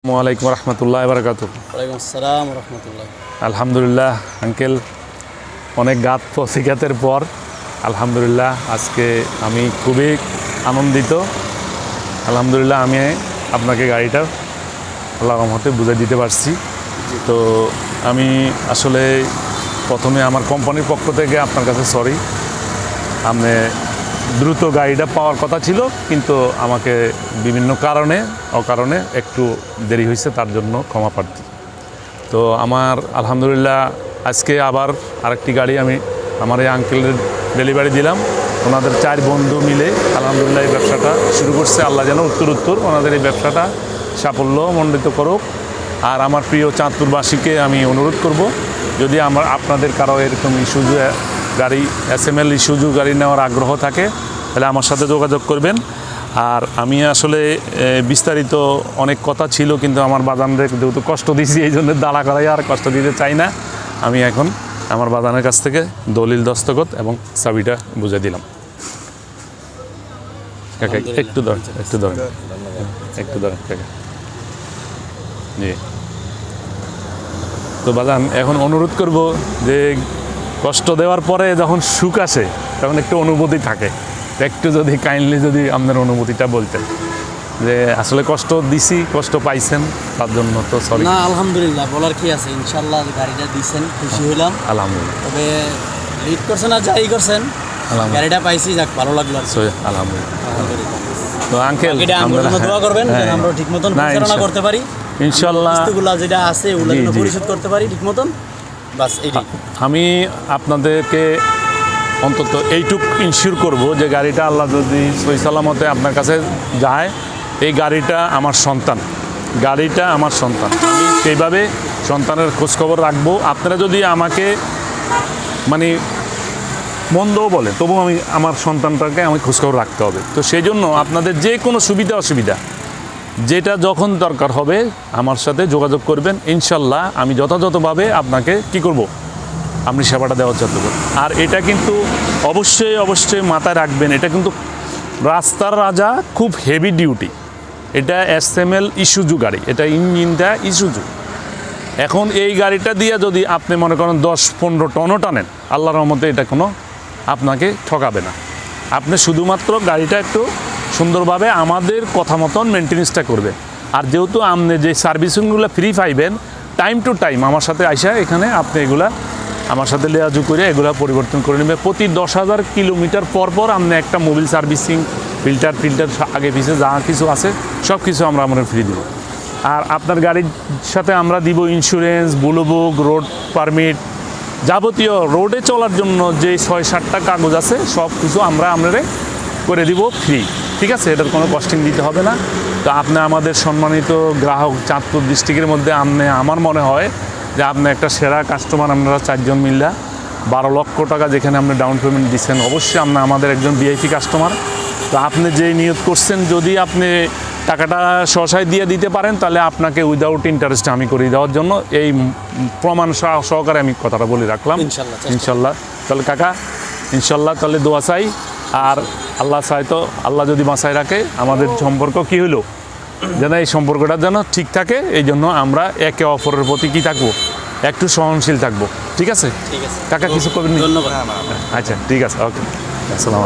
আসসালামু আলাইকুম রহমতুল্লাহ বারাকাতুহু। ওয়ালাইকুম আসসালাম রহমতুল্লাহ। আলহামদুলিল্লাহ আঙ্কেল, অনেক ঘাত প্রতিঘাতের পর আলহামদুলিল্লাহ আজকে আমি খুবই আনন্দিত। আলহামদুলিল্লাহ আমি আপনাকে গাড়িটা আল্লাহর রহমতে বুঝে দিতে পারছি। তো আমি আসলে প্রথমে আমার কোম্পানির পক্ষ থেকে আপনার কাছে সরি। আপনি দ্রুত গাড়িটা পাওয়ার কথা ছিল, কিন্তু আমাকে বিভিন্ন অকারণে একটু দেরি হয়েছে, তার জন্য ক্ষমা প্রার্থী। তো আমার আলহামদুলিল্লাহ আজকে আবার আরেকটি গাড়ি আমি আমার এই আঙ্কেলের ডেলিভারি দিলাম। ওনাদের 4 বন্ধু মিলে আলহামদুলিল্লাহ এই ব্যবসাটা শুরু করছে। আল্লাহ যেন উত্তর ওনাদের এই ব্যবসাটা সাফল্যমণ্ডিত করুক। আর আমার প্রিয় চাঁদপুরবাসীকে আমি অনুরোধ করব, যদি আপনাদের কারো এরকম ইস্যুজু গাড়ি SML ইস্যুজু গাড়ি নেওয়ার আগ্রহ থাকে, তাহলে আমার সাথে যোগাযোগ করবেন। আর আমি আসলে বিস্তারিত অনেক কথা ছিল, কিন্তু আমার বাজানদের যেহেতু কষ্ট দিয়েছি, এই জন্য দাঁড়া করাই আর কষ্ট দিতে চাই না। আমি এখন আমার বাজানের কাছ থেকে দলিল দস্তখত এবং চাবিটা বুঝে দিলাম। কাকা একটু ধরেন কাকা। জি, তো বাজান এখন অনুরোধ করব যে কষ্ট দেওয়ার পরে যখন সুখ আসে তখন একটু অনুভূতি থাকে, একটু যদি কাইন্ডলি যদি আপনার অনুভূতিটা বলতেন যে আসলে কষ্ট দিছি, কষ্ট পাইছেন, তার জন্য তো সরি। না, আলহামদুলিল্লাহ বলার কি আছে, ইনশাআল্লাহ গাড়িটা দিয়েছেন, খুশি হইলাম আলহামদুলিল্লাহ। তবে লিড করছেন আর যাই করছেন, গাড়িটা পাইছি, যাক ভালো লাগলো। আলহামদুলিল্লাহ। তো আঙ্কেল আমরা দোয়া করবেন যেন আমরা ঠিকমতন পরিচালনা করতে পারি, ইনশাআল্লাহ। কিস্তিগুলো যেটা আছে ওগুলো যেন পরিশোধ করতে পারি ঠিকমতন, বাস এইটাই। আমি আপনাদেরকে অন্তত এইটুক ইনশিওর করব যে গাড়িটা আল্লাহ যদি সহি সালামতে আপনার কাছে যায়, এই গাড়িটা আমার সন্তান, আমি সেইভাবে সন্তানের খোঁজখবর রাখবো। আপনারা যদি আমাকে মানে মন্দও বলে, তবু আমি আমার সন্তানটাকে আমি খোঁজখবর রাখতে হবে। তো সেই জন্য আপনাদের যে কোনো সুবিধা অসুবিধা যেটা যখন দরকার হবে আমার সাথে যোগাযোগ করবেন। ইনশাল্লাহ আমি যথাযথভাবে আপনাকে কি করব, আপনি সেবাটা দেওয়ার চেষ্টা করুন। আর এটা কিন্তু অবশ্যই মাথায় রাখবেন, এটা কিন্তু রাস্তার রাজা, খুব হেভি ডিউটি। এটা SML ইস্যুজু গাড়ি, এটা ইঞ্জিনটা ইস্যুজু। এখন এই গাড়িটা দিয়ে যদি আপনি মনে করেন 10-15 টনও টানেন, আল্লাহর রহমতে এটা কোনো আপনাকে ঠকাবে না। আপনি শুধুমাত্র গাড়িটা একটু সুন্দরভাবে আমাদের কথা মতন মেনটেন্যান্সটা করবে। আর যেহেতু আপনি যে সার্ভিসিংগুলো ফ্রি পাইবেন, টাইম টু টাইম আমার সাথে আইসা এখানে আপনি এগুলা আমার সাথে লেয়াজু করে এগুলা পরিবর্তন করে নেবে। প্রতি 10,000 কিলোমিটার পর আপনি একটা মোবিল সার্ভিসিং, ফিল্টার আগে পিছিয়ে যা কিছু আছে সব কিছু আমরা ফ্রি দিব। আর আপনার গাড়ির সাথে আমরা দিব insurance, blue book, road permit, যাবতীয় রোডে চলার জন্য যে 6-7টা কাগজ আছে সব কিছু আমরা করে দিব ফ্রি। ঠিক আছে, এটার কোনো কস্টিং দিতে হবে না। তো আপনি আমাদের সম্মানিত গ্রাহক, চাঁদপুর ডিস্ট্রিক্টের মধ্যে আমার মনে হয় যে আপনি একটা সেরা কাস্টমার। আপনারা 4 জন মিল্লা 12 লক্ষ টাকা যেখানে আপনি ডাউন পেমেন্ট দিচ্ছেন, অবশ্যই আপনি আমাদের একজন VIP কাস্টমার। তো আপনি যেই নিয়োগ করছেন, যদি আপনি টাকাটা সহসায় দিয়ে দিতে পারেন, তাহলে আপনাকে উইদাউট ইন্টারেস্টে আমি করে দেওয়ার জন্য এই প্রমাণ সহকারে আমি কথাটা বলে রাখলাম। ইনশাল্লাহ। তাহলে কাকা ইনশাল্লাহ তাহলে দোয়া চাই। আর আল্লাহ চাই, তো আল্লাহ যদি বাঁচায় রাখে, আমাদের সম্পর্ক কি হলো যেন এই সম্পর্কটা যেন ঠিক থাকে। এই জন্য আমরা একে অপরের প্রতি কি থাকবো, একটু সহনশীল থাকবো। ঠিক আছে কাকা, কিছু করবেন? ধন্যবাদ। আচ্ছা, ঠিক আছে, ওকে, আসসালাম।